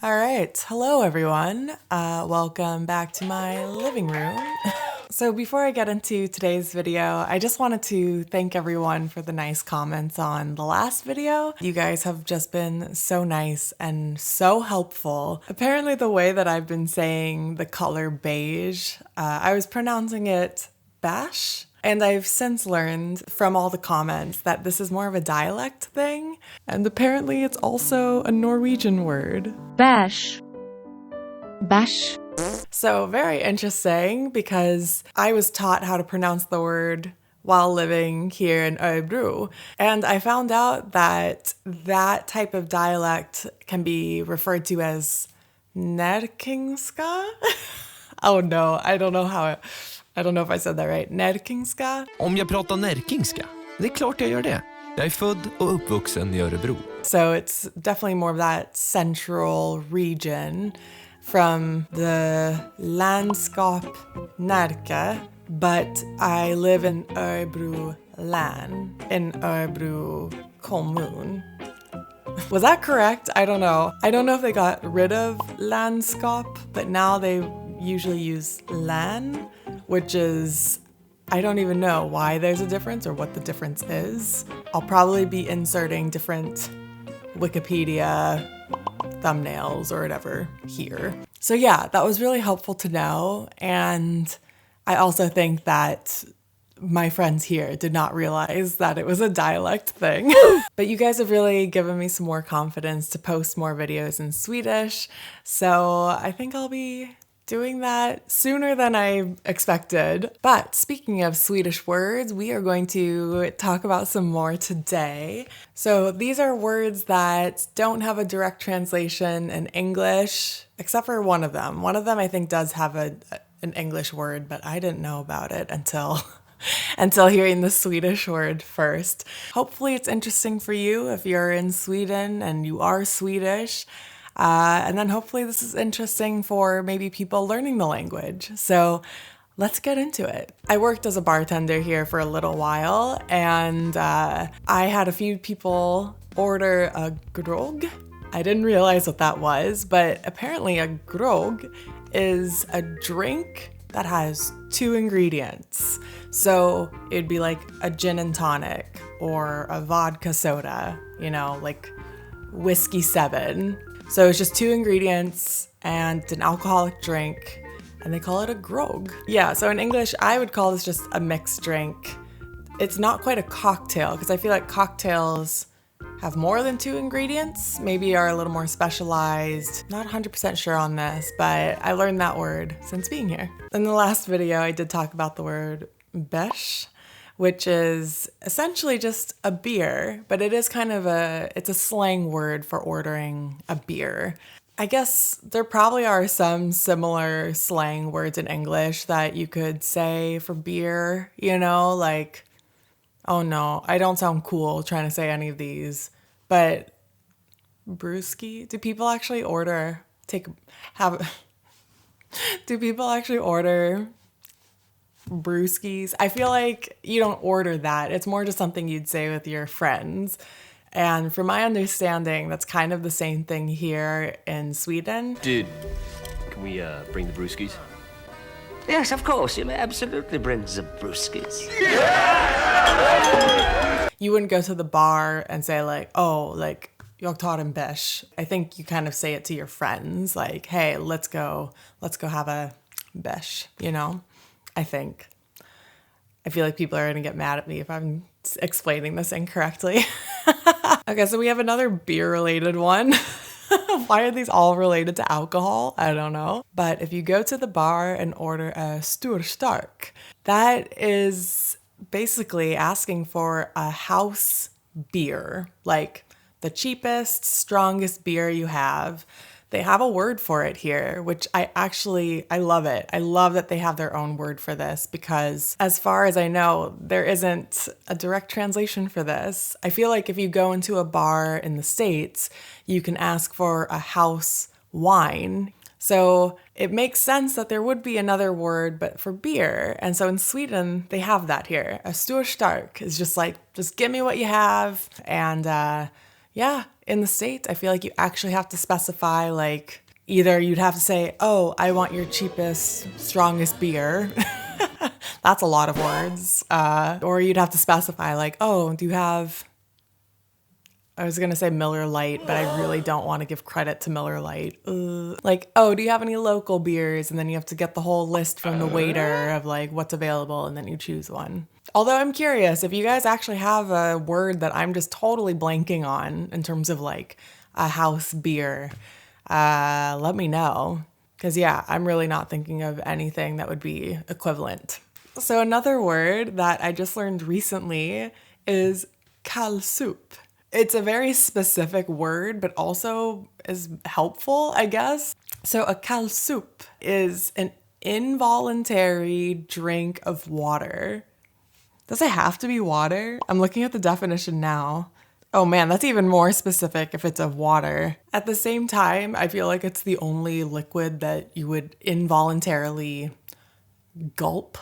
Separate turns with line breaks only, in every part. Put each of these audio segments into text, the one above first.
All right. Hello, everyone. Welcome back to my living room. So before I get into today's video, I just wanted to thank everyone for the nice comments on the last video. You guys have just been so nice and so helpful. Apparently the way that I've been saying the color beige, I was pronouncing it Bärs. And I've since learned from all the comments that this is more of a dialect thing. And apparently it's also a Norwegian word.
Bärs. Bärs.
So very interesting because I was taught how to pronounce the word while living here in Örebro. And I found out that that type of dialect can be referred to as närkingska. Oh no, I don't know if I said that right. Närkingska.
Om jag pratar närkingska? Det är klart jag gör det. Jag är född och uppvuxen i Örebro.
So it's definitely more of that central region from the landskap Närke, but I live in Örebro län, in Örebro kommun. Was that correct? I don't know. I don't know if they got rid of landskap, but now they usually use län, which is, I don't even know why there's a difference or what the difference is. I'll probably be inserting different Wikipedia thumbnails or whatever here. So yeah, that was really helpful to know. And I also think that my friends here did not realize that it was a dialect thing. But you guys have really given me some more confidence to post more videos in Swedish. So I think I'll be doing that sooner than I expected. But speaking of Swedish words, we are going to talk about some more today. So these are words that don't have a direct translation in English, except for one of them. One of them I think does have an English word, but I didn't know about it until hearing the Swedish word first. Hopefully it's interesting for you if you're in Sweden and you are Swedish. And then hopefully this is interesting for maybe people learning the language. So let's get into it. I worked as a bartender here for a little while, and I had a few people order a grogg. I didn't realize what that was, but apparently a grogg is a drink that has 2 ingredients. So it'd be like a gin and tonic or a vodka soda, you know, like whiskey 7. So it's just 2 ingredients and an alcoholic drink, and they call it a grogg. Yeah, so in English, I would call this just a mixed drink. It's not quite a cocktail, because I feel like cocktails have more than 2 ingredients, maybe are a little more specialized. Not 100% sure on this, but I learned that word since being here. In the last video, I did talk about the word Bärs, which is essentially just a beer, but it is kind of it's a slang word for ordering a beer. I guess there probably are some similar slang words in English that you could say for beer, you know, like, oh no, I don't sound cool trying to say any of these, but brewski, do people actually order brewskis? I feel like you don't order that. It's more just something you'd say with your friends. And from my understanding, that's kind of the same thing here in Sweden.
Dude, can we bring the brewskis?
Yes, of course. You may absolutely bring the brewskis.
You wouldn't go to the bar and say like, oh, like, jag tar en bärs. I think you kind of say it to your friends, like, hey, let's go have a bärs, you know? I think. I feel like people are going to get mad at me if I'm explaining this incorrectly. Okay, so we have another beer-related one. Why are these all related to alcohol? I don't know. But if you go to the bar and order a Stor, that is basically asking for a house beer, like the cheapest, strongest beer you have. They have a word for it here, which I love it. I love that they have their own word for this because as far as I know, there isn't a direct translation for this. I feel like if you go into a bar in the States, you can ask for a house wine. So it makes sense that there would be another word, but for beer. And so in Sweden, they have that here. A Stor is just like, just give me what you have. And Yeah, in the States, I feel like you actually have to specify, like, either you'd have to say, oh, I want your cheapest, strongest beer. That's a lot of words. Or you'd have to specify, like, oh, do you have... I was going to say Miller Lite, but I really don't want to give credit to Miller Lite. Like, oh, do you have any local beers? And then you have to get the whole list from the waiter of, like, what's available, and then you choose one. Although I'm curious, if you guys actually have a word that I'm just totally blanking on in terms of, like, a house beer, let me know. Because, yeah, I'm really not thinking of anything that would be equivalent. So another word that I just learned recently is Kallsup. It's a very specific word, but also is helpful, I guess. So a Kallsup is an involuntary drink of water. Does it have to be water? I'm looking at the definition now. Oh man, that's even more specific if it's of water. At the same time, I feel like it's the only liquid that you would involuntarily gulp.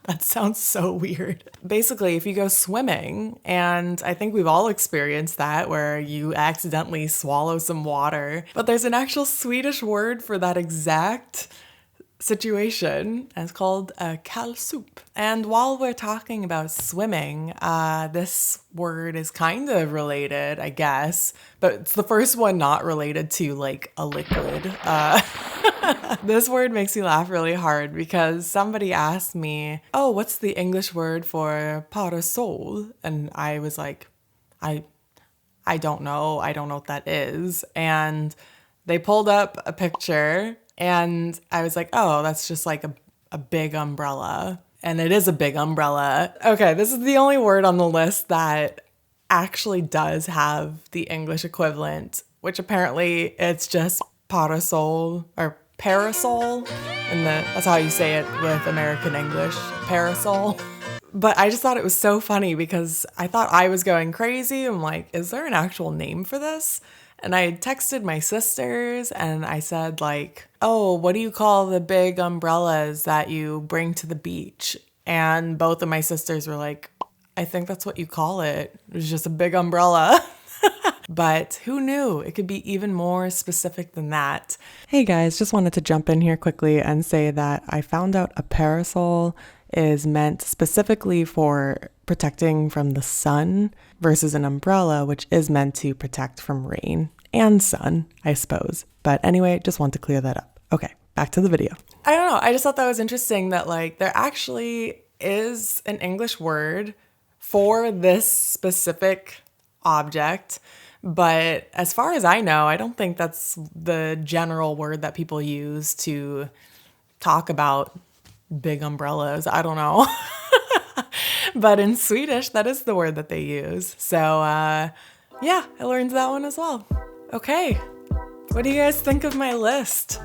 That sounds so weird. Basically, if you go swimming, and I think we've all experienced that, where you accidentally swallow some water, but there's an actual Swedish word for that exact situation, and it's called Kallsup. And while we're talking about swimming, this word is kind of related, I guess, but it's the first one not related to, like, a liquid. This word makes me laugh really hard because somebody asked me, oh, what's the English word for parasol? And I was like, I don't know. I don't know what that is. And they pulled up a picture and I was like, oh, that's just like a big umbrella. And it is a big umbrella. Okay, this is the only word on the list that actually does have the English equivalent, which apparently it's just parasol or parasol. And that's how you say it with American English, parasol. But I just thought it was so funny because I thought I was going crazy. I'm like, is there an actual name for this? And I had texted my sisters and I said, like, oh, what do you call the big umbrellas that you bring to the beach? And both of my sisters were like, I think that's what you call it. It was just a big umbrella. But who knew? It could be even more specific than that. Hey guys, just wanted to jump in here quickly and say that I found out a parasol is meant specifically for protecting from the sun versus an umbrella, which is meant to protect from rain and sun, I suppose. But anyway, just want to clear that up. Okay, back to the video. I don't know. I just thought that was interesting that, like, there actually is an English word for this specific object. But as far as I know, I don't think that's the general word that people use to talk about big umbrellas. I don't know. But in Swedish, that is the word that they use. So yeah, I learned that one as well. Okay, what do you guys think of my list?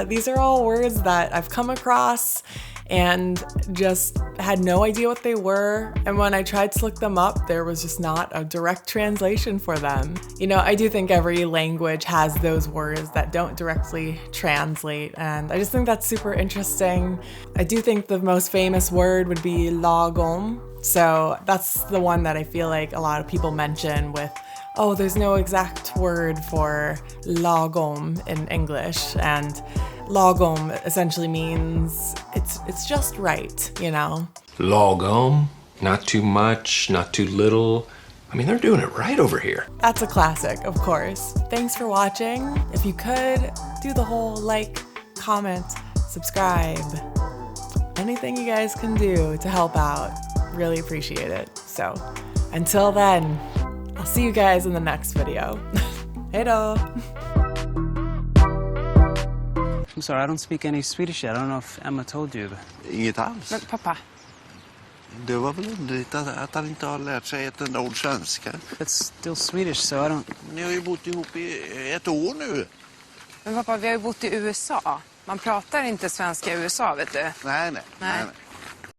These are all words that I've come across and just had no idea what they were. And when I tried to look them up, there was just not a direct translation for them. You know, I do think every language has those words that don't directly translate, and I just think that's super interesting. I do think the most famous word would be lagom. So that's the one that I feel like a lot of people mention with, oh, there's no exact word for lagom in English. And lagom essentially means it's just right, you know?
Lagom, not too much, not too little. I mean, they're doing it right over here.
That's a classic, of course. Thanks for watching. If you could, do the whole like, comment, subscribe. Anything you guys can do to help out. Really appreciate it. So, until then, I'll see you guys in the next video. Hejdå!
I'm sorry, I don't speak any Swedish yet. I don't know if Emma told you.
Inget alls.
Men pappa.
Det var väl underligt att han inte har lärt sig ett enda ord svenska.
It's still Swedish, so I don't...
Ni har ju bott ihop i ett år nu.
Men pappa, vi har ju bott i USA. Man pratar inte svenska i USA, vet du.
Nej.